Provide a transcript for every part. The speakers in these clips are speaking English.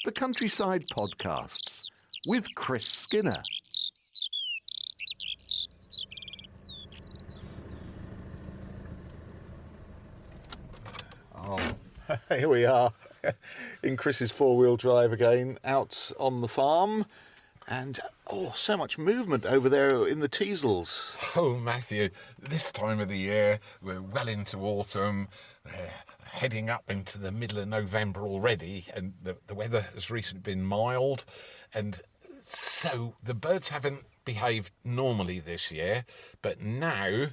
the Countryside Podcasts with Chris Skinner. Oh, here we are in Chris's four-wheel drive again, out on the farm. And, so much movement over there in the Teasels. Oh, Matthew, this time of the year, we're well into autumn, heading up into the middle of November already, and the weather has recently been mild, and so the birds haven't behaved normally this year, but now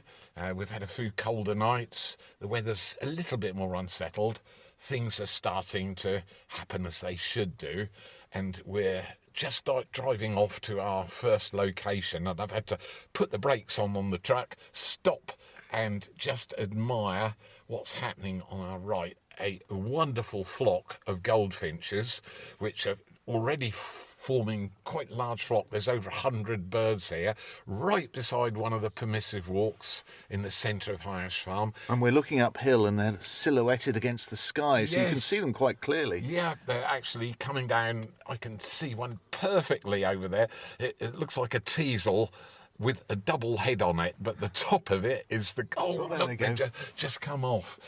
we've had a few colder nights, the weather's a little bit more unsettled, things are starting to happen as they should do, and we're just driving off to our first location, and I've had to put the brakes on the truck, stop and just admire what's happening on our right. A wonderful flock of goldfinches, which are already forming quite a large flock. There's over 100 birds here, right beside one of the permissive walks in the centre of Hyash Farm. And we're looking uphill and they're silhouetted against the sky, so you can see them quite clearly. Yeah, they're actually coming down. I can see one perfectly over there. It looks like a teasel with a double head on it, but the top of it is the gold. There they go. Just come off.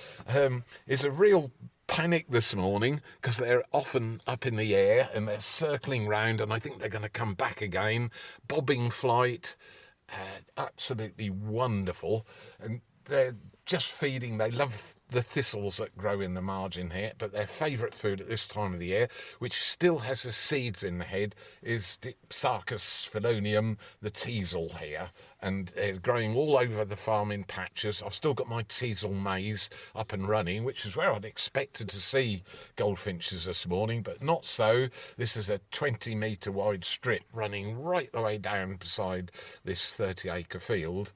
It's a real panic this morning because they're often up in the air and they're circling round, and I think they're going to come back again. Bobbing flight, absolutely wonderful, and they're just feeding. They love the thistles that grow in the margin here, but their favourite food at this time of the year, which still has the seeds in the head, is Dipsarchus phelonium, the teasel here, and they're growing all over the farm in patches. I've still got my teasel maze up and running, which is where I'd expected to see goldfinches this morning, but not so. This is a 20-metre wide strip running right the way down beside this 30-acre field,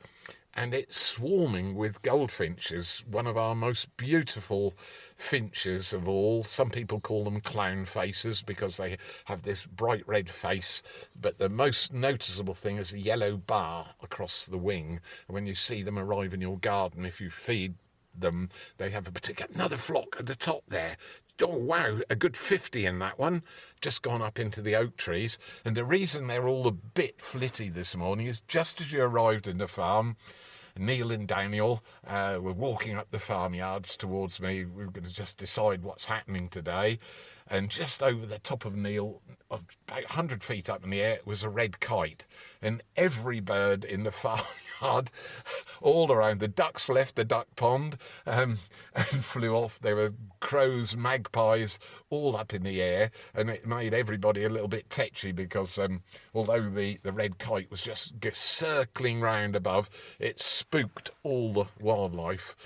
and it's swarming with goldfinches, one of our most beautiful finches of all. Some people call them clown faces because they have this bright red face, but the most noticeable thing is a yellow bar across the wing. When you see them arrive in your garden, if you feed them, they have another flock at the top there. Oh wow, a good 50 in that one, just gone up into the oak trees. And the reason they're all a bit flitty this morning is just as you arrived in the farm, Neil and Daniel were walking up the farmyards towards me. We were going to just decide what's happening today. And just over the top of Neil, about 100 feet up in the air, was a red kite. And every bird in the farmyard, all around, the ducks left the duck pond and flew off. There were crows, magpies, all up in the air. And it made everybody a little bit tetchy because although the red kite was just circling round above, it spooked all the wildlife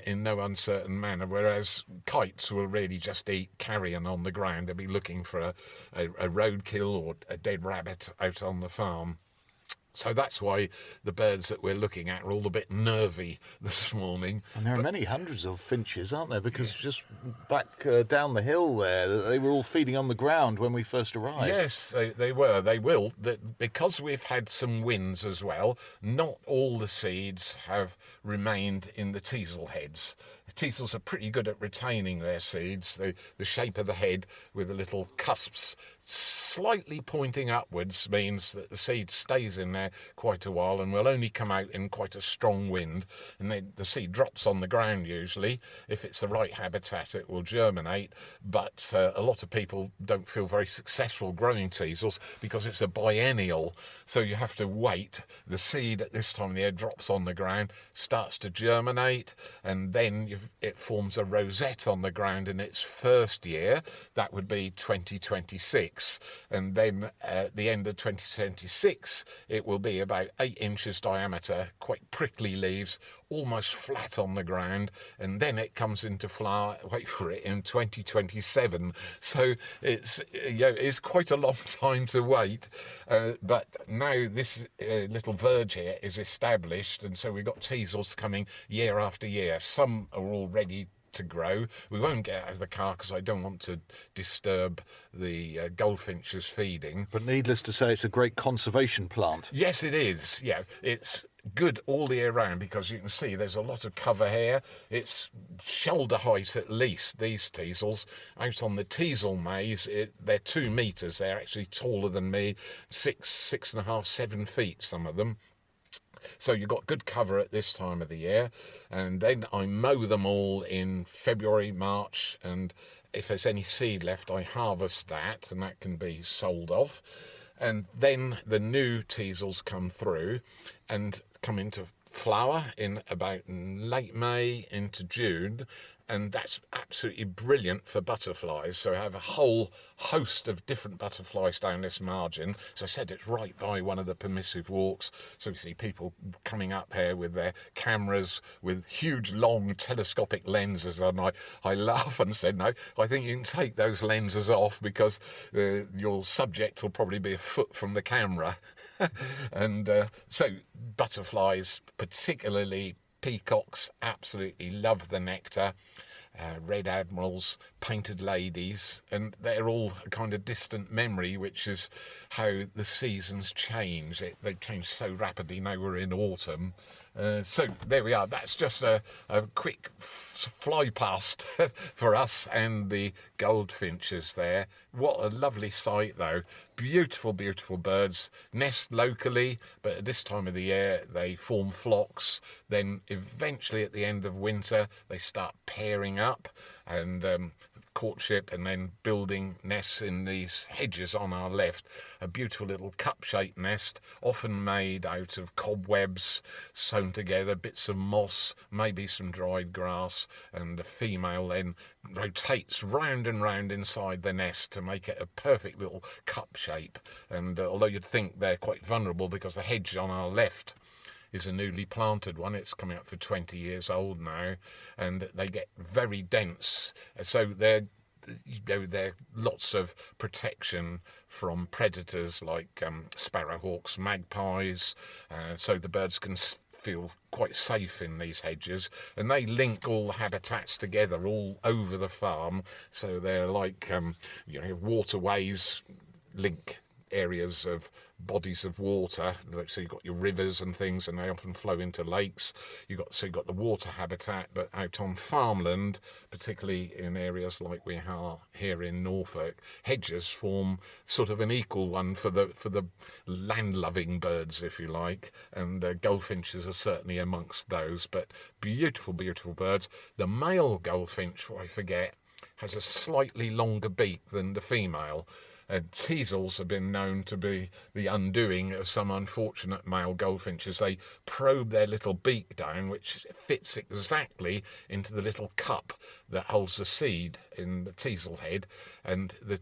in no uncertain manner, whereas kites will really just eat carrion on the ground. They'll be looking for a roadkill or a dead rabbit out on the farm. So that's why the birds that we're looking at are all a bit nervy this morning. And there are many hundreds of finches, aren't there? Because just back down the hill there, they were all feeding on the ground when we first arrived. Yes, they were. They will. Because we've had some winds as well, not all the seeds have remained in the teasel heads. Teasels are pretty good at retaining their seeds. The shape of the head with the little cusps slightly pointing upwards means that the seed stays in there quite a while and will only come out in quite a strong wind, and then the seed drops on the ground usually. If it's the right habitat, it will germinate, but a lot of people don't feel very successful growing teasels because it's a biennial, so you have to wait. The seed at this time of the year drops on the ground, starts to germinate, and then it forms a rosette on the ground in its first year. That would be 2026. And then at the end of 2026, it will be about 8 inches diameter, quite prickly leaves, almost flat on the ground, and then it comes into flower, wait for it, in 2027. So it's quite a long time to wait, but now this little verge here is established, and so we've got teasels coming year after year. Some are already to grow. We won't get out of the car because I don't want to disturb the goldfinches feeding. But needless to say, it's a great conservation plant. Yes, it is. Yeah, it's good all the year round because you can see there's a lot of cover here. It's shoulder height at least, these teasels. Out on the teasel maize, they're 2 metres. They're actually taller than me, 6.5, 7 feet, some of them. So you've got good cover at this time of the year. And then I mow them all in February, March, and if there's any seed left, I harvest that, and that can be sold off. And then the new teasels come through and come into flower in about late May into June, and that's absolutely brilliant for butterflies. So I have a whole host of different butterflies down this margin. As I said, it's right by one of the permissive walks, so you see people coming up here with their cameras with huge long telescopic lenses, and I laugh and said, no, I think you can take those lenses off because your subject will probably be a foot from the camera. And so butterflies, particularly peacocks, absolutely love the nectar. Red admirals, painted ladies, and they're all a kind of distant memory, which is how the seasons change. They change so rapidly. Now we're in autumn. So there we are. That's just a quick fly past for us and the goldfinches there. What a lovely sight, though. Beautiful, beautiful birds. Nest locally, but at this time of the year they form flocks. Then eventually at the end of winter they start pairing up and courtship, and then building nests in these hedges on our left. A beautiful little cup-shaped nest, often made out of cobwebs sewn together, bits of moss, maybe some dried grass, and the female then rotates round and round inside the nest to make it a perfect little cup shape. And although you'd think they're quite vulnerable because the hedge on our left is a newly planted one. It's coming up for 20 years old now, and they get very dense. So they're lots of protection from predators like sparrowhawks, magpies, so the birds can feel quite safe in these hedges, and they link all the habitats together all over the farm. So they're like waterways link areas of bodies of water. So you've got your rivers and things, and they often flow into lakes. You've got the water habitat, but out on farmland, particularly in areas like we are here in Norfolk, hedges form sort of an equal one for the land-loving birds, if you like, and goldfinches are certainly amongst those. But beautiful, beautiful birds. The male goldfinch, I forget, has a slightly longer beak than the female. Teasels have been known to be the undoing of some unfortunate male goldfinches. They probe their little beak down, which fits exactly into the little cup that holds the seed in the teasel head, and the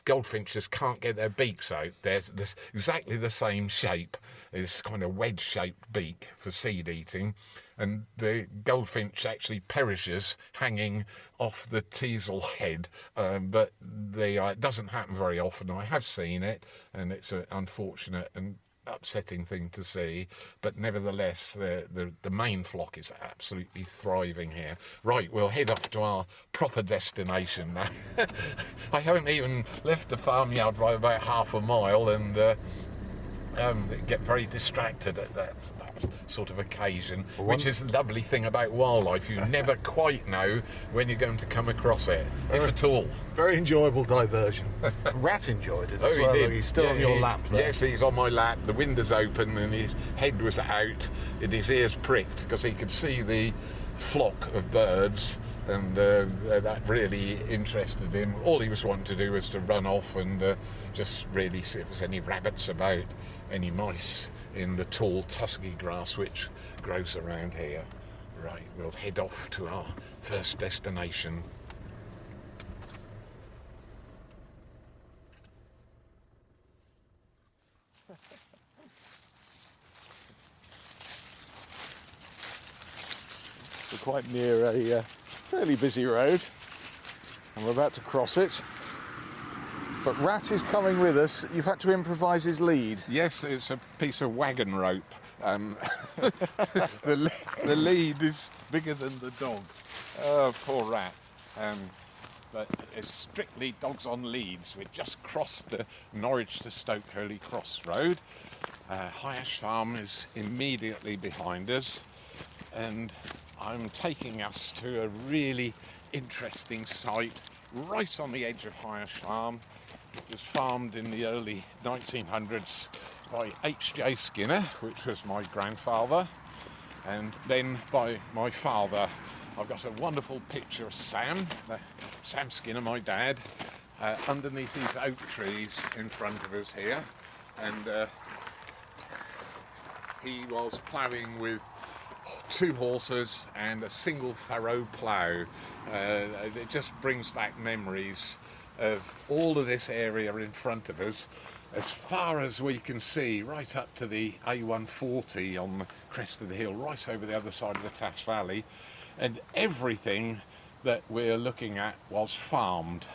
goldfinches can't get their beaks out. There's exactly the same shape, this kind of wedge-shaped beak for seed eating, and the goldfinch actually perishes hanging off the teasel head, but it doesn't happen very often. I have seen it, and it's an unfortunate and upsetting thing to see, but nevertheless the main flock is absolutely thriving here. Right, we'll head off to our proper destination now. I haven't even left the farmyard by about half a mile, and get very distracted at that sort of occasion, which is the lovely thing about wildlife. You never quite know when you're going to come across it, if at all. Very enjoyable diversion. Rat enjoyed it as well. He did. He's still on your lap there. Yes, he's on my lap. The window's open and his head was out and his ears pricked because he could see the flock of birds, and that really interested him. All he was wanting to do was to run off and just really see if there's any rabbits about, any mice in the tall tusky grass which grows around here. Right, we'll head off to our first destination. We're quite near a fairly busy road, and we're about to cross it. But Rat is coming with us. You've had to improvise his lead. Yes, it's a piece of wagon rope. The lead is bigger than the dog. Oh, poor Rat. but it's strictly dogs on leads. We've just crossed the Norwich to Stoke Hurley crossroad. High Ash Farm is immediately behind us, and I'm taking us to a really interesting site right on the edge of High Ash Farm. It was farmed in the early 1900s by H.J. Skinner, which was my grandfather, and then by my father. I've got a wonderful picture of Sam Skinner, my dad, underneath these oak trees in front of us here, and he was ploughing with 2 horses and a single furrow plough. It just brings back memories of all of this area in front of us, as far as we can see, right up to the A140 on the crest of the hill, right over the other side of the Tass Valley, and everything that we're looking at was farmed,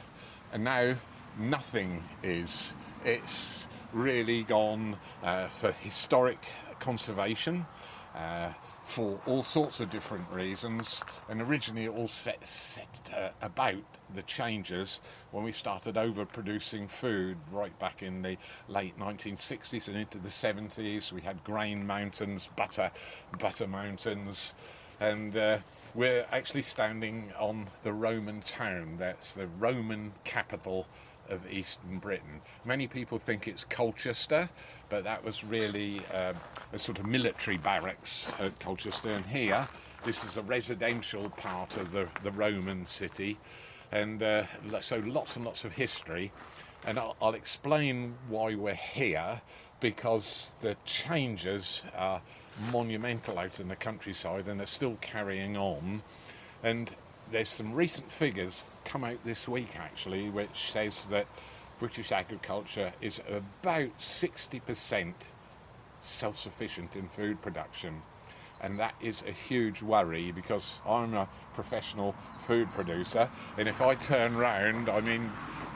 and now nothing is. It's really gone for historic conservation, for all sorts of different reasons, and originally it all set about the changes when we started overproducing food right back in the late 1960s and into the 70s. We had grain mountains, butter mountains, and we're actually standing on the Roman town. That's the Roman capital of Eastern Britain. Many people think it's Colchester, but that was really a sort of military barracks at Colchester. And here, this is a residential part of the Roman city, and so lots and lots of history. And I'll explain why we're here, because the changes are monumental out in the countryside and are still carrying on. And there's some recent figures come out this week actually, which says that British agriculture is about 60% self-sufficient in food production. And that is a huge worry, because I'm a professional food producer, and if I turn round, I mean,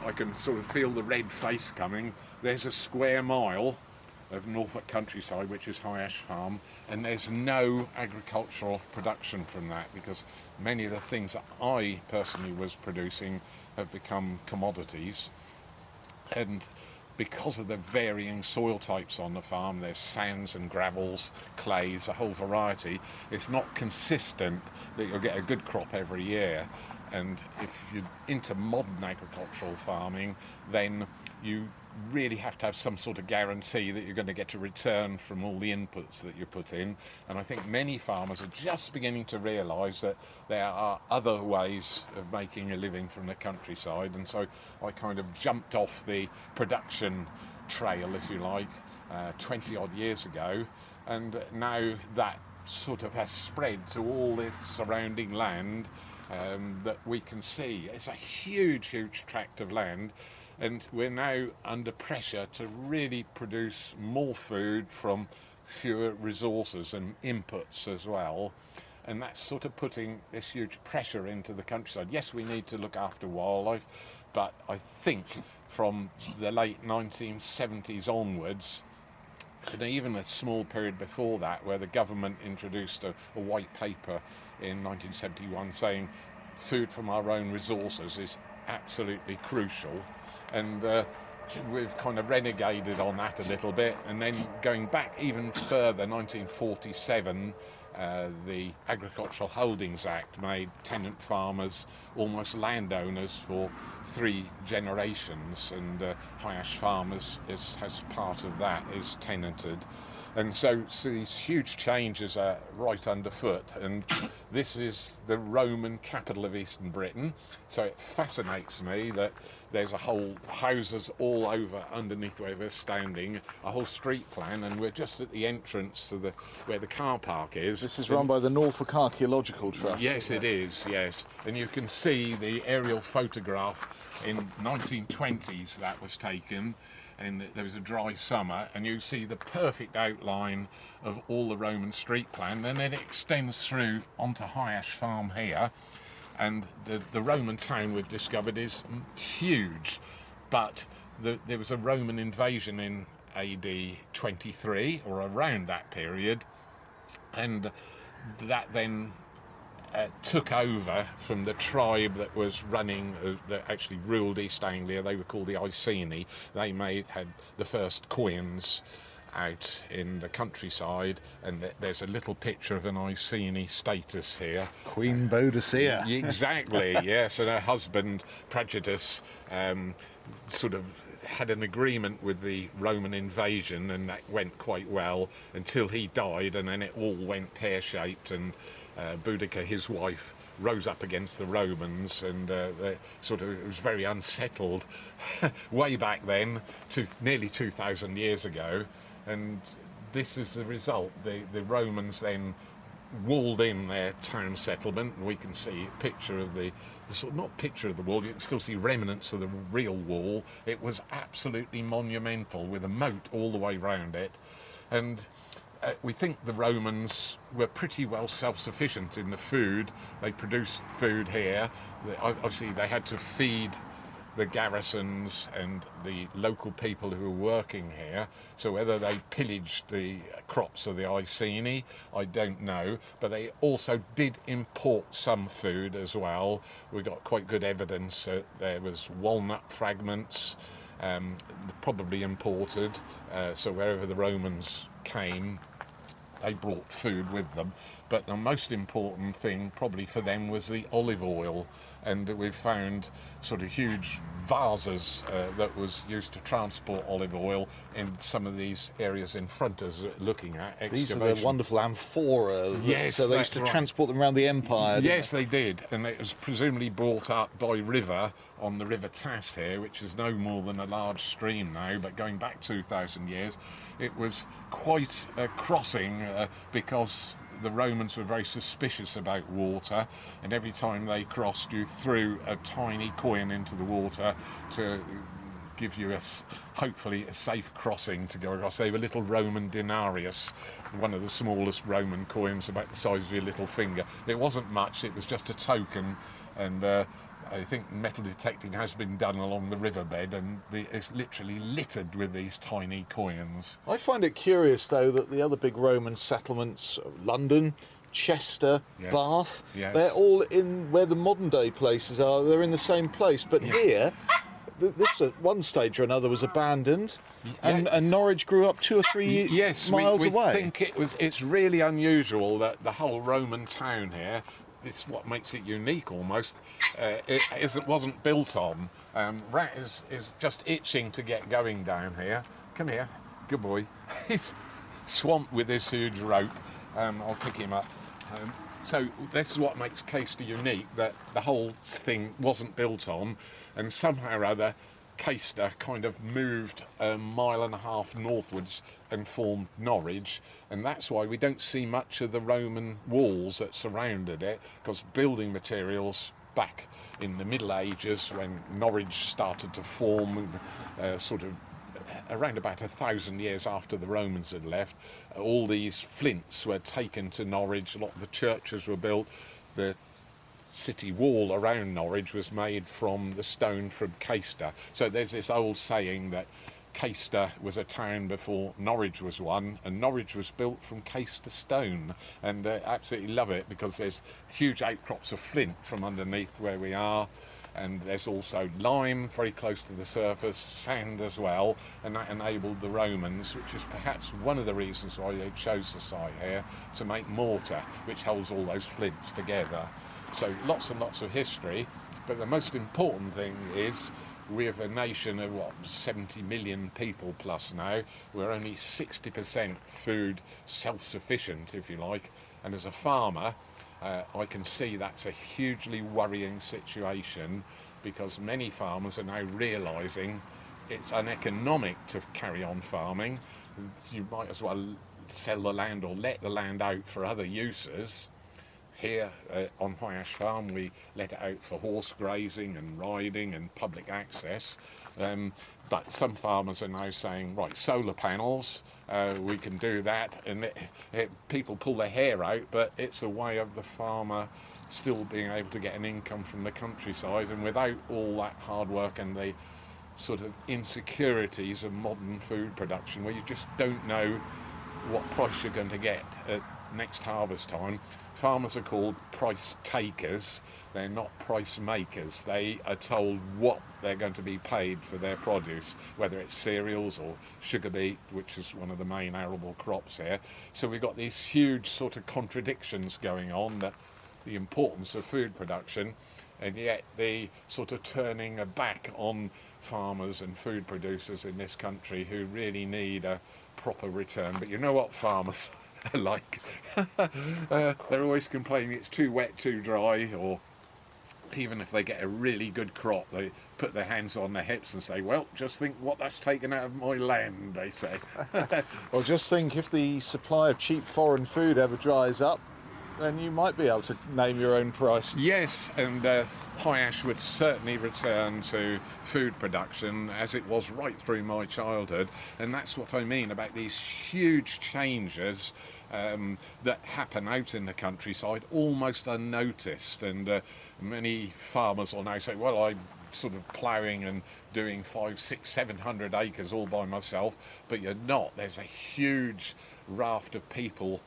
I can sort of feel the red face coming. There's a square mile of Norfolk countryside, which is High Ash Farm, and there's no agricultural production from that, because many of the things that I personally was producing have become commodities. And because of the varying soil types on the farm, there's sands and gravels, clays, a whole variety, it's not consistent that you'll get a good crop every year. And if you're into modern agricultural farming, then you really have to have some sort of guarantee that you're going to get a return from all the inputs that you put in. And I think many farmers are just beginning to realise that there are other ways of making a living from the countryside. And so I kind of jumped off the production trail, if you like, 20 odd years ago, and now that sort of has spread to all this surrounding land that we can see. It's a huge tract of land, and we're now under pressure to really produce more food from fewer resources and inputs as well. And that's sort of putting this huge pressure into the countryside. Yes, we need to look after wildlife, but I think from the late 1970s onwards, and even a small period before that, where the government introduced a white paper in 1971 saying food from our own resources is absolutely crucial, and we've kind of renegaded on that a little bit. And then going back even further, 1947, the Agricultural Holdings Act made tenant farmers almost landowners for 3 generations, and High Ash Farmers as part of that is tenanted. And so these huge changes are right underfoot, and this is the Roman capital of Eastern Britain, so it fascinates me that there's a whole houses all over underneath where we're standing, a whole street plan, and we're just at the entrance to where the car park is. This is run by the Norfolk Archaeological Trust. Yes, it is, yes. And you can see the aerial photograph in 1920s that was taken, and there was a dry summer, and you see the perfect outline of all the Roman street plan, and then it extends through onto High Ash Farm here. And the Roman town we've discovered is huge, but there was a Roman invasion in AD 23 or around that period, and that then took over from the tribe that was running, that actually ruled East Anglia. They were called the Iceni. They had the first coins out in the countryside, and there's a little picture of an Iceni status here. Queen Boudica. Exactly, yes, and her husband, Prejudice, sort of had an agreement with the Roman invasion, and that went quite well until he died, and then it all went pear-shaped, and Boudica, his wife, rose up against the Romans, and it was very unsettled way back then, nearly 2,000 years ago, and this is the result. The Romans then walled in their town settlement, and we can see a picture of the sort of, not picture of the wall, you can still see remnants of the real wall. It was absolutely monumental, with a moat all the way round it, and we think the Romans were pretty well self-sufficient in the food. They produced food here. Obviously, they had to feed the garrisons and the local people who were working here. So whether they pillaged the crops of the Iceni, I don't know. But they also did import some food as well. We got quite good evidence that there was walnut fragments, probably imported. So wherever the Romans came, they brought food with them. But the most important thing probably for them was the olive oil, and we've found sort of huge vases that was used to transport olive oil in some of these areas in front of us looking at excavation. These are the wonderful amphorae. Yes, so they used to transport them around the empire. Yes, they did, and it was presumably brought up by river on the River Tass here, which is no more than a large stream now, but going back 2,000 years, it was quite a crossing because the Romans were very suspicious about water, and every time they crossed, you threw a tiny coin into the water to give you hopefully a safe crossing to go across. They were little Roman denarius, one of the smallest Roman coins, about the size of your little finger. It wasn't much, it was just a token, and I think metal detecting has been done along the riverbed, and it's literally littered with these tiny coins. I find it curious, though, that the other big Roman settlements, London, Chester, Yes. Bath, Yes. they're all in where the modern-day places are. They're in the same place. But here, this at one stage or another was abandoned, and Norwich grew up 2 or 3 miles we away. think it's really unusual that the whole Roman town here, this is what makes it unique almost, it wasn't built on. Rat is just itching to get going down here. Come here, good boy. He's swamped with this huge rope. I'll pick him up. So this is what makes Caister unique, that the whole thing wasn't built on, and somehow or other Caister kind of moved 1.5 miles northwards and formed Norwich, and that's why we don't see much of the Roman walls that surrounded it, because building materials back in the Middle Ages, when Norwich started to form, sort of around about 1,000 years after the Romans had left, all these flints were taken to Norwich. A lot of the churches were built. The city wall around Norwich was made from the stone from Caister. So there's this old saying that Caister was a town before Norwich was one, and Norwich was built from Caister stone, and absolutely love it because there's huge outcrops of flint from underneath where we are, and there's also lime very close to the surface, sand as well, and that enabled the Romans, which is perhaps one of the reasons why they chose the site here, to make mortar, which holds all those flints together. So lots and lots of history, but the most important thing is we're a nation of 70 million people plus now. We're only 60% food self-sufficient, if you like, and as a farmer I can see that's a hugely worrying situation, because many farmers are now realising it's uneconomic to carry on farming. You might as well sell the land or let the land out for other uses. Here on High Ash Farm, we let it out for horse grazing and riding and public access. But some farmers are now saying, right, solar panels, we can do that. And people pull their hair out, but it's a way of the farmer still being able to get an income from the countryside, and without all that hard work and the sort of insecurities of modern food production, where you just don't know what price you're going to get at next harvest time, farmers are called price takers. They're not price makers. They are told what they're going to be paid for their produce, whether it's cereals or sugar beet, which is one of the main arable crops here. So we've got these huge sort of contradictions going on, that the importance of food production, and yet the sort of turning a back on farmers and food producers in this country who really need a proper return. But you know what farmers are like? They're always complaining it's too wet, too dry, or even if they get a really good crop, they put their hands on their hips and say, well, just think what that's taken out of my land, they say. Or just think, if the supply of cheap foreign food ever dries up, then you might be able to name your own price. Yes, and high ash would certainly return to food production as it was right through my childhood, and that's what I mean about these huge changes that happen out in the countryside almost unnoticed. And many farmers will now say, well, I'm sort of ploughing and doing 500, 600, 700 acres all by myself, but you're not. There's a huge raft of people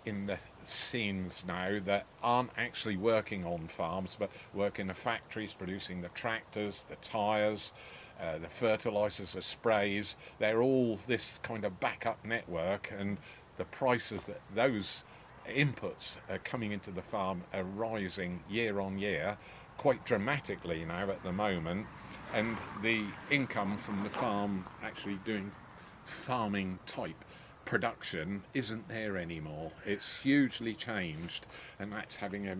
in the scenes now that aren't actually working on farms, but work in the factories producing the tractors, the tyres, the fertilisers, the sprays. They're all this kind of backup network, and the prices that those inputs are coming into the farm are rising year on year quite dramatically now at the moment, and the income from the farm actually doing farming type production isn't there anymore. It's hugely changed, and that's having a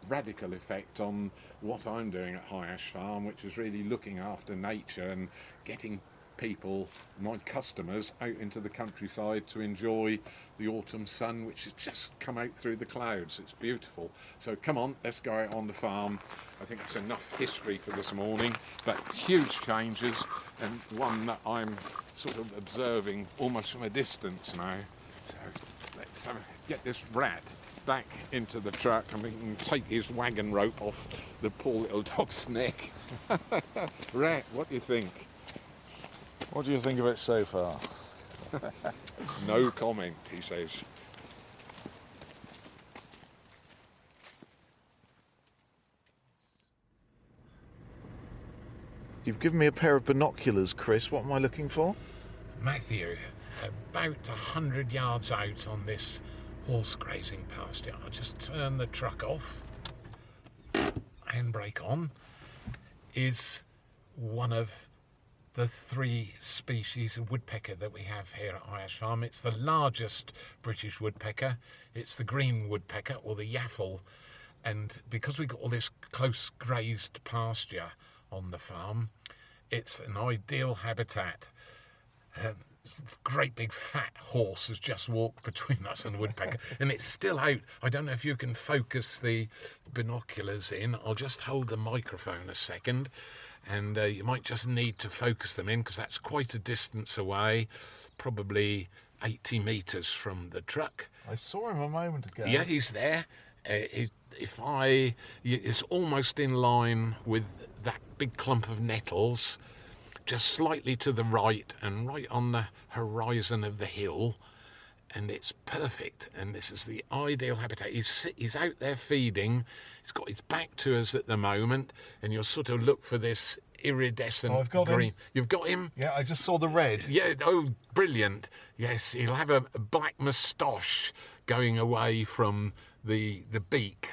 radical effect on what I'm doing at High Ash Farm, which is really looking after nature and getting people, my customers, out into the countryside to enjoy the autumn sun, which has just come out through the clouds. It's beautiful. So come on, let's go out on the farm. I think it's enough history for this morning, but huge changes, and one that I'm sort of observing almost from a distance now. So let's get this rat back into the truck, and we can take his wagon rope off the poor little dog's neck. Rat, what do you think? What do you think of it so far? No comment, he says. You've given me a pair of binoculars, Chris. What am I looking for? Matthew, about 100 yards out on this horse grazing pasture, I'll just turn the truck off, handbrake on, is one of the 3 species of woodpecker that we have here at High Ash Farm. It's the largest British woodpecker. It's the green woodpecker, or the yaffle. And because we've got all this close grazed pasture on the farm, it's an ideal habitat. Great big fat horse has just walked between us and the woodpecker, and it's still out. I don't know if you can focus the binoculars in. I'll just hold the microphone a second, and you might just need to focus them in, because that's quite a distance away, probably 80 metres from the truck. I saw him a moment ago. Yeah, he's there. It's almost in line with that big clump of nettles, just slightly to the right and right on the horizon of the hill, and it's perfect. And this is the ideal habitat. He's out there feeding. He's got his back to us at the moment, and you'll sort of look for this iridescent I've got green. him. You've got him? Yeah, I just saw the red. Yeah, oh, brilliant. Yes, he'll have a black moustache going away from the beak.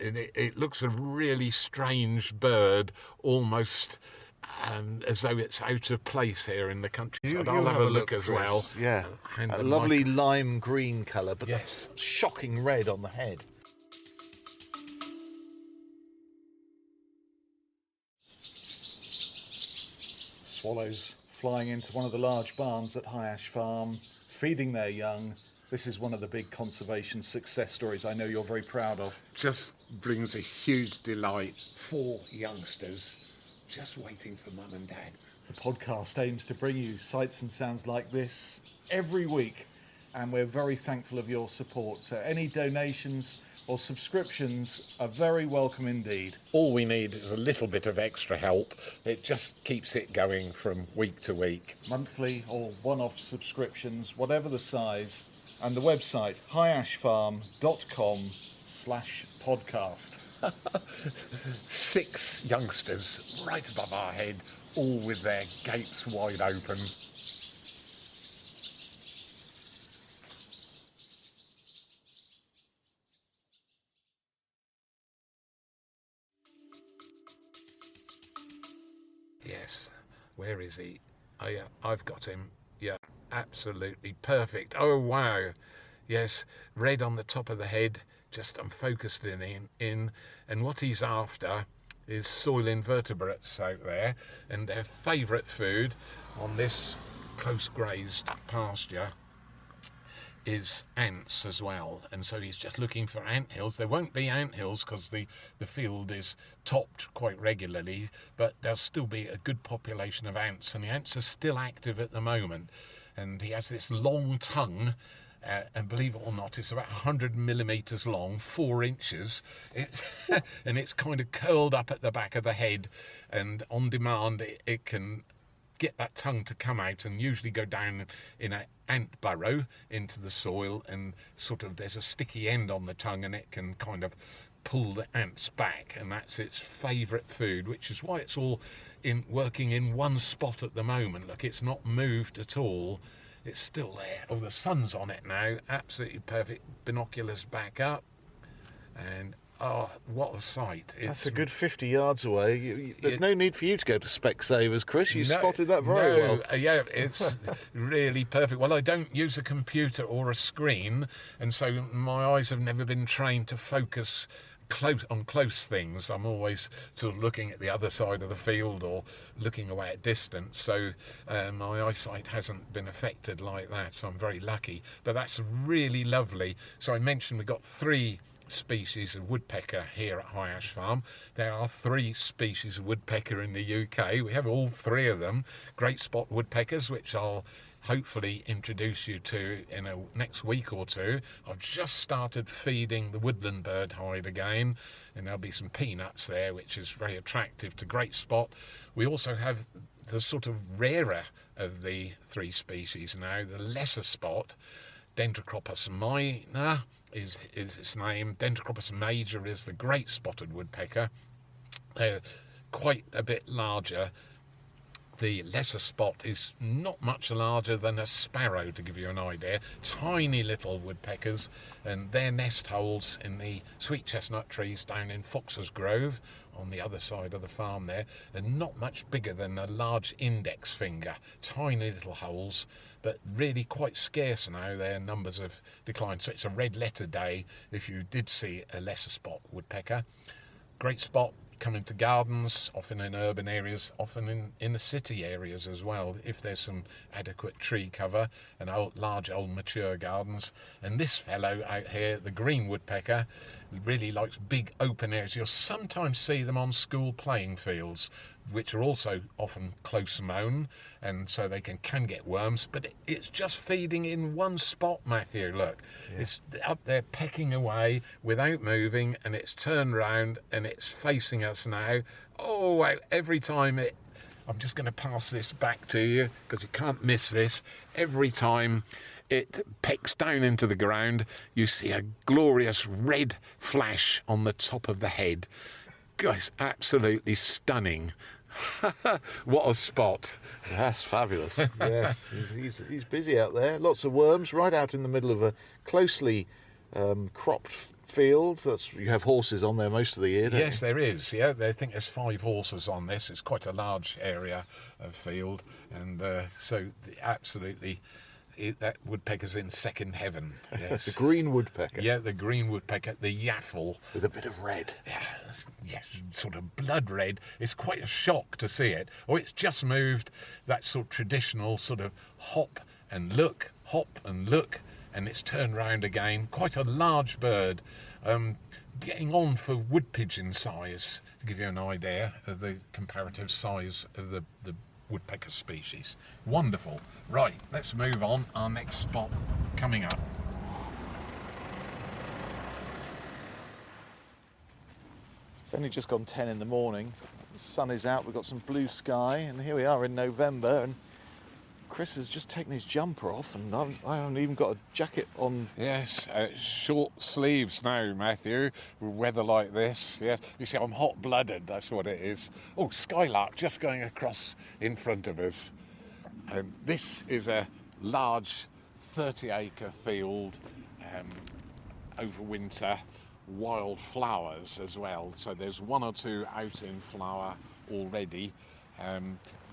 And it looks a really strange bird, almost as though it's out of place here in the countryside. I'll have a look as Chris. well. Yeah, a lovely lime green colour, but Yes. that's shocking red on the head. Swallows flying into one of the large barns at High Ash Farm, feeding their young. This is one of the big conservation success stories I know you're very proud of. Just brings a huge delight. 4 youngsters just waiting for mum and dad. The podcast aims to bring you sights and sounds like this every week, and we're very thankful of your support. So any donations or subscriptions are very welcome indeed. All we need is a little bit of extra help. It just keeps it going from week to week. Monthly or one-off subscriptions, whatever the size, and the website highashfarm.com/podcast. 6 youngsters right above our head, all with their gates wide open. Yes, where is he? Oh yeah, I've got him. Yeah, absolutely perfect. Oh wow. Yes, red on the top of the head, just unfocused in, and what he's after is soil invertebrates out there, and their favourite food on this close-grazed pasture is ants as well, and so he's just looking for anthills. There won't be anthills because the field is topped quite regularly, but there'll still be a good population of ants, and the ants are still active at the moment. And he has this long tongue, and believe it or not, it's about 100 millimetres long, 4 inches, and it's kind of curled up at the back of the head, and on demand it can get that tongue to come out and usually go down in an ant burrow into the soil, and sort of there's a sticky end on the tongue and it can kind of pull the ants back, and that's its favourite food, which is why it's all working in one spot at the moment. Look, it's not moved at all, it's still there. Oh, the sun's on it now, absolutely perfect. Binoculars back up, and oh, what a sight. That's a good 50 yards away. There's no need for you to go to Specsavers, Chris. You spotted that very well. Yeah, it's really perfect. Well, I don't use a computer or a screen, and so my eyes have never been trained to focus close things. I'm always sort of looking at the other side of the field or looking away at distance, so my eyesight hasn't been affected like that, so I'm very lucky. But that's really lovely. So I mentioned we've got 3 species of woodpecker here at High Ash Farm. There are 3 species of woodpecker in the UK. We have all 3 of them. Great spot woodpeckers, which I'll hopefully introduce you to in a next week or 2. I've just started feeding the woodland bird hide again, and there'll be some peanuts there, which is very attractive to great spot. We also have the sort of rarer of the 3 species now, the lesser spot, Dendrocropus minor is its name. Dendrocropus major is the great spotted woodpecker. They're quite a bit larger. The lesser spot is not much larger than a sparrow, to give you an idea. Tiny little woodpeckers, and their nest holes in the sweet chestnut trees down in Fox's Grove on the other side of the farm there, are not much bigger than a large index finger. Tiny little holes, but really quite scarce now. Their numbers have declined, so it's a red letter day if you did see a lesser spot woodpecker. Great spot coming to gardens, often in urban areas, often in the city areas as well, if there's some adequate tree cover and large old mature gardens. And this fellow out here, the green woodpecker, really likes big open areas. You'll sometimes see them on school playing fields, which are also often close mown, and so they can get worms, but it's just feeding in one spot, Matthew. Look, It's up there pecking away without moving, and it's turned round and it's facing us now. Oh wow, every time I'm just going to pass this back to you because you can't miss this. Every time it pecks down into the ground, you see a glorious red flash on the top of the head. Guys, absolutely stunning. What a spot. That's fabulous. Yes, he's busy out there. Lots of worms right out in the middle of a closely cropped field. You have horses on there most of the year, don't you? Yes, there is. Yeah, I think there's 5 horses on this. It's quite a large area of field, and so absolutely that woodpecker's in second heaven. Yes. The green woodpecker. Yeah, the green woodpecker, the yaffle. With a bit of red. Yeah, yes, sort of blood red. It's quite a shock to see it. Oh, it's just moved. That sort of traditional sort of hop and look, and it's turned round again. Quite a large bird. Getting on for wood pigeon size, to give you an idea of the comparative size of the woodpecker species. Wonderful. Right, let's move on. Our next spot coming up. It's only just gone 10 in the morning. The sun is out, we've got some blue sky, and here we are in November, and Chris has just taken his jumper off, and I haven't even got a jacket on. Yes, short sleeves now, Matthew, with weather like this. Yes, you see, I'm hot-blooded, that's what it is. Oh, Skylark just going across in front of us. This is a large 30-acre field, overwinter, wildflowers as well. So there's one or two out in flower already.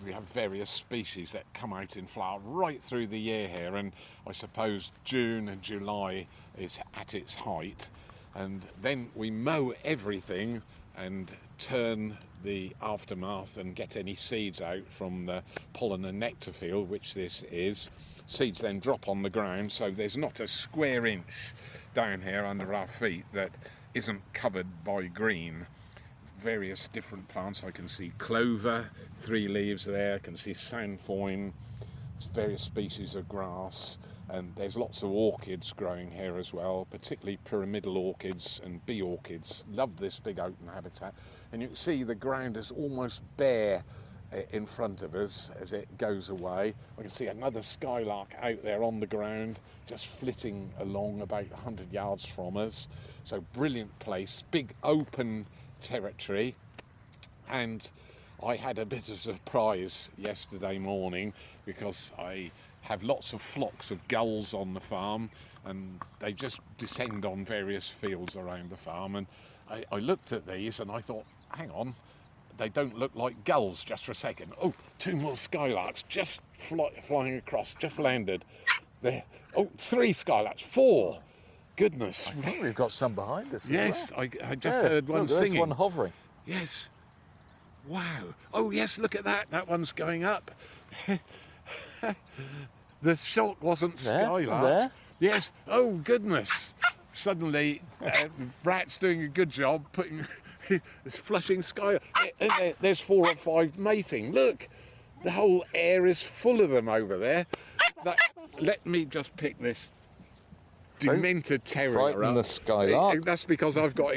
We have various species that come out in flower right through the year here, and I suppose June and July is at its height. And then we mow everything and turn the aftermath and get any seeds out from the pollen and nectar field, which this is. Seeds then drop on the ground, so there's not a square inch down here under our feet that isn't covered by green. Various different plants. I can see clover, 3 leaves there. I can see sainfoin, various species of grass, and there's lots of orchids growing here as well, particularly pyramidal orchids and bee orchids. Love this big open habitat. And you can see the ground is almost bare in front of us as it goes away. I can see another skylark out there on the ground, just flitting along about 100 yards from us. So brilliant place, big open territory. And I had a bit of surprise yesterday morning because I have lots of flocks of gulls on the farm, and they just descend on various fields around the farm. And I looked at these and I thought, hang on, they don't look like gulls just for a second. Oh, 2 more skylarks just flying across, just landed there. Oh, 3 skylarks, 4. Goodness. I think we've got some behind us. Yes, well. I just heard one singing. There's one hovering. Yes. Wow. Oh, yes, look at that. That one's going up. The shot wasn't skylarks. There. Yes. Oh, goodness. Suddenly, Brat's doing a good job putting this flushing sky. And there's 4 or 5 mating. Look, the whole air is full of them over there. Let me just pick this demented terrier frighten up. the skylark. That's because I've got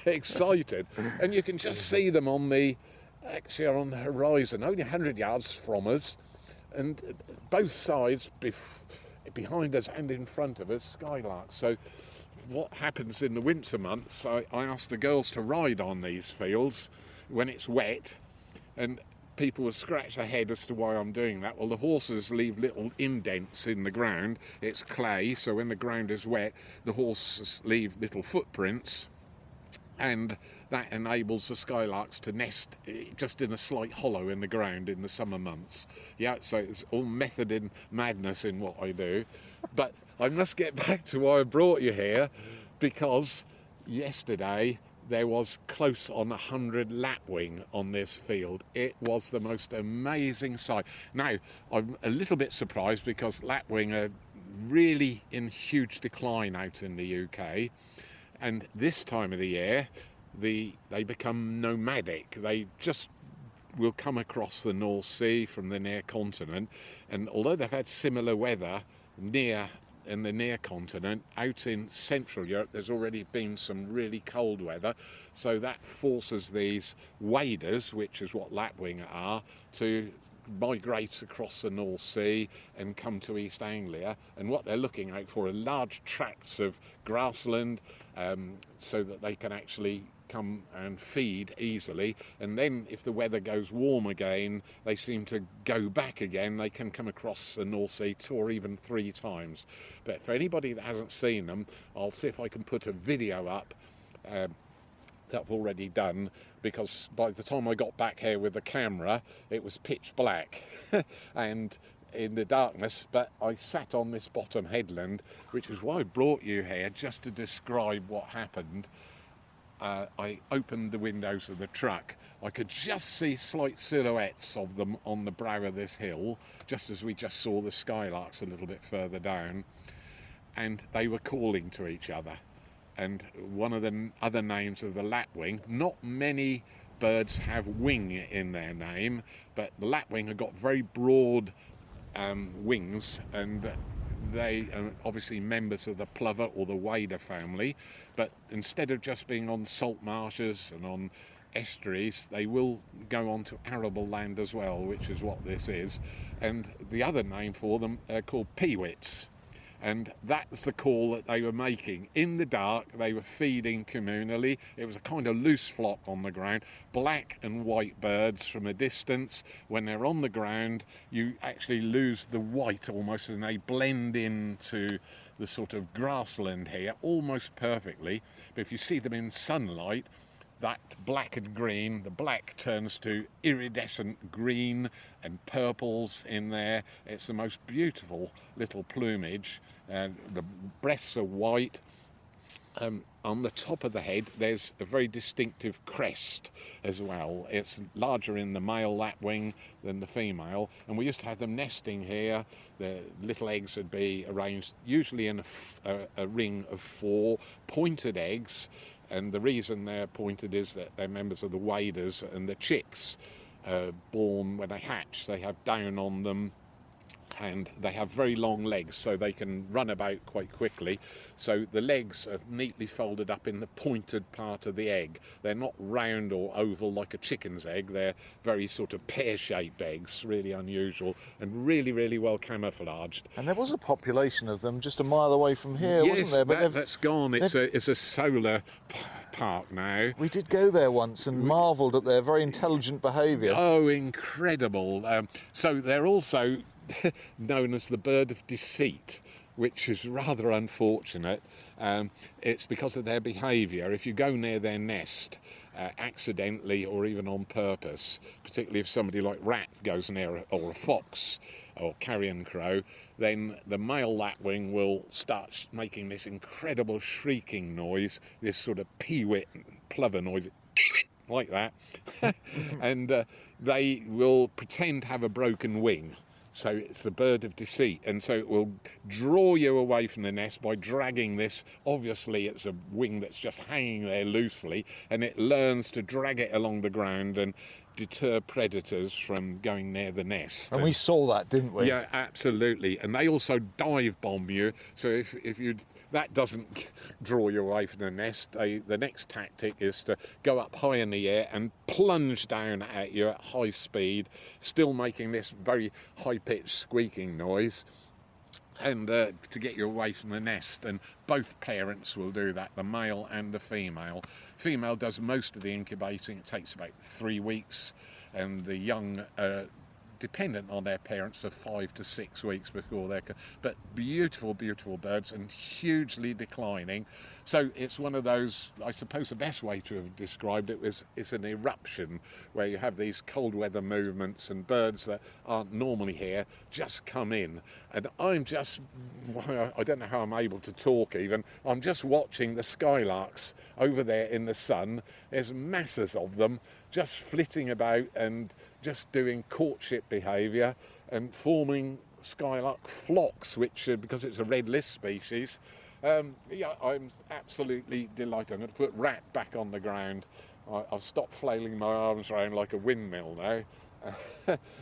excited, and you can just see them on the horizon, only 100 yards from us, and both sides, behind us and in front of us, skylarks. So what happens in the winter months, I ask the girls to ride on these fields when it's wet, and people will scratch their head as to why I'm doing that. Well, the horses leave little indents in the ground. It's clay, so when the ground is wet, the horses leave little footprints, and that enables the skylarks to nest just in a slight hollow in the ground in the summer months. Yeah, so it's all method in madness in what I do. But I must get back to why I brought you here, because yesterday there was close on 100 lapwing on this field. It was the most amazing sight. Now, I'm a little bit surprised because lapwing are really in huge decline out in the UK. And this time of the year, they become nomadic. They just will come across the North Sea from the near continent. And although they've had similar weather in the near continent, out in Central Europe there's already been some really cold weather, so that forces these waders, which is what lapwing are, to migrate across the North Sea and come to East Anglia. And what they're looking out for are large tracts of grassland, so that they can actually come and feed easily. And then if the weather goes warm again, they seem to go back again. They can come across the North Sea 2 or even 3 times. But for anybody that hasn't seen them, I'll see if I can put a video up that I've already done, because by the time I got back here with the camera it was pitch black and in the darkness, but I sat on this bottom headland, which is why I brought you here, just to describe what happened. I opened the windows of the truck. I could just see slight silhouettes of them on the brow of this hill, just as we just saw the skylarks a little bit further down, and they were calling to each other. And one of the other names of the lapwing, not many birds have wing in their name, but the lapwing have got very broad wings, and they are obviously members of the plover or the wader family. But instead of just being on salt marshes and on estuaries, they will go on to arable land as well, which is what this is. And the other name for them are called peewits. And that's the call that they were making. In the dark, they were feeding communally. It was a kind of loose flock on the ground, black and white birds from a distance. When they're on the ground, you actually lose the white almost, and they blend into the sort of grassland here almost perfectly. But if you see them in sunlight, that black and green, the black turns to iridescent green and purples in there. It's the most beautiful little plumage. The breasts are white. On the top of the head, there's a very distinctive crest as well. It's larger in the male lapwing than the female, and we used to have them nesting here. The little eggs would be arranged usually in a ring of 4 pointed eggs, and the reason they're pointed is that they're members of the waders, and the chicks born when they hatch, they have down on them, and they have very long legs, so they can run about quite quickly. So the legs are neatly folded up in the pointed part of the egg. They're not round or oval like a chicken's egg. They're very sort of pear-shaped eggs, really unusual and really, really well camouflaged. And there was a population of them just a mile away from here, Yes, wasn't there? But that's gone. It's a solar park now. we did go there once and marvelled at their very intelligent behaviour. Oh, incredible. So they're also known as the bird of deceit, which is rather unfortunate. It's because of their behaviour. If you go near their nest accidentally or even on purpose, particularly if somebody like rat goes near, or a fox or carrion crow, then the male lapwing will start making this incredible shrieking noise, this sort of peewit plover noise, like that. And they will pretend to have a broken wing. So it's the bird of deceit, and so it will draw you away from the nest by dragging this. Obviously it's a wing that's just hanging there loosely, and it learns to drag it along the ground and deter predators from going near the nest. And we saw that, didn't we? Yeah, absolutely. And they also dive bomb you, so if you that doesn't draw you away from the nest, the next tactic is to go up high in the air and plunge down at you at high speed, still making this very high-pitched squeaking noise, and to get you away from the nest. And both parents will do that, the male and the female. Female does most of the incubating. It takes about 3 weeks, and the young dependent on their parents for 5 to 6 weeks before they're... But beautiful, beautiful birds, and hugely declining. So it's one of those, I suppose the best way to have described it is an eruption, where you have these cold weather movements and birds that aren't normally here just come in. And I'm just, I don't know how I'm able to talk even, I'm just watching the skylarks over there in the sun. There's masses of them just flitting about and just doing courtship behaviour and forming skylark flocks, which, because it's a red list species, yeah, I'm absolutely delighted. I'm going to put Rat back on the ground. I've stopped flailing my arms around like a windmill now.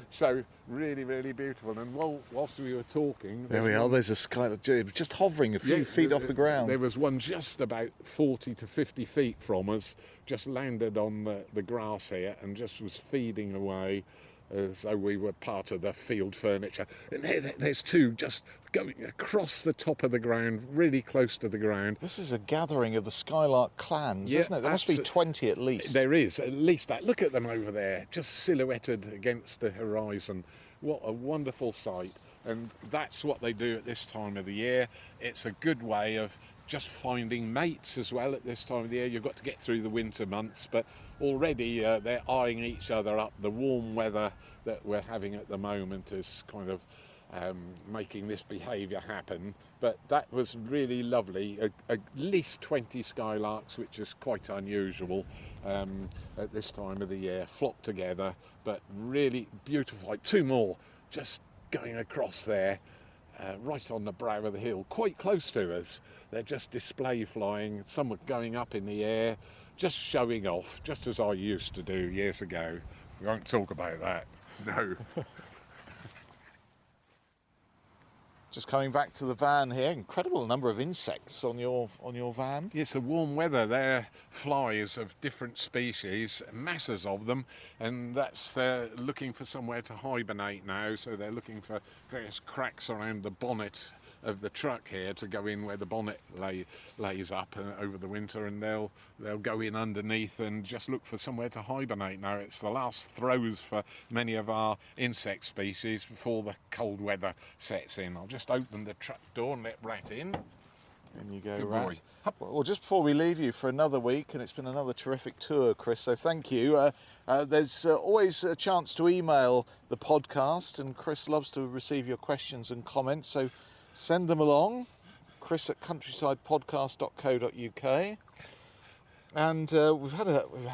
So really, really beautiful. And whilst we were talking, There we are, there's a skylark just hovering a few feet off the ground. There was one just about 40 to 50 feet from us, just landed on the grass here and just was feeding away as though we were part of the field furniture. And there's two just going across the top of the ground, really close to the ground. This is a gathering of the skylark clans, Yeah, isn't it? There must be 20 at least. There is, at least that. Look at them over there, just silhouetted against the horizon. What a wonderful sight. And that's what they do at this time of the year. It's a good way of just finding mates as well at this time of the year. You've got to get through the winter months, but already they're eyeing each other up. The warm weather that we're having at the moment is kind of making this behaviour happen. But that was really lovely. At least 20 skylarks, which is quite unusual at this time of the year, flocked together, but really beautiful. Like 2 more just going across there, right on the brow of the hill, quite close to us. They're just display flying. Some are going up in the air, just showing off, just as I used to do years ago. We won't talk about that. No. Just coming back to the van here, incredible number of insects on your van. Yes, the warm weather, they're flies of different species, masses of them, and that's looking for somewhere to hibernate now, so they're looking for various cracks around the bonnet of the truck here to go in where the bonnet lays up over the winter, and they'll go in underneath and just look for somewhere to hibernate now. It's the last throws for many of our insect species before the cold weather sets in. I'll just open the truck door and let Rat in. In you go, Good Rat. boy. Well, just before we leave you for another week, and it's been another terrific tour, Chris, so thank you. There's always a chance to email the podcast, and Chris loves to receive your questions and comments, so send them along, chris@countrysidepodcast.co.uk. And we've had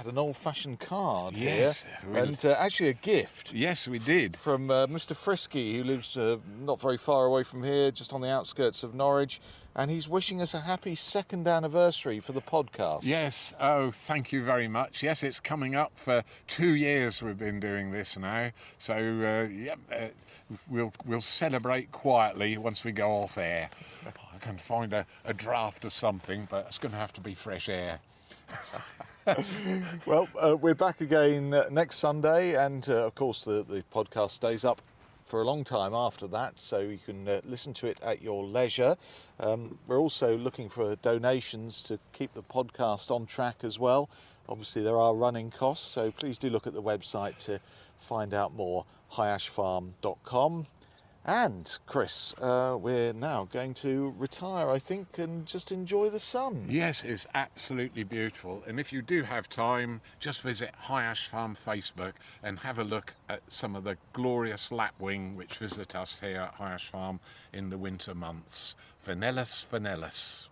an old-fashioned card here, and actually a gift. Yes, we did. From Mr. Frisky, who lives not very far away from here, just on the outskirts of Norwich, and he's wishing us a happy 2nd anniversary for the podcast. Yes, oh, thank you very much. Yes, it's coming up for 2 years we've been doing this now, so we'll celebrate quietly once we go off air. I can find a draft of something, but it's going to have to be fresh air. Well, we're back again next Sunday, and of course the podcast stays up for a long time after that, so you can listen to it at your leisure. We're also looking for donations to keep the podcast on track as well. Obviously there are running costs, so please do look at the website to find out more, highashfarm.com. And Chris, we're now going to retire, I think, and just enjoy the sun. Yes, it's absolutely beautiful. And if you do have time, just visit High Ash Farm Facebook and have a look at some of the glorious lapwing which visit us here at High Ash Farm in the winter months. Vanellus vanellus.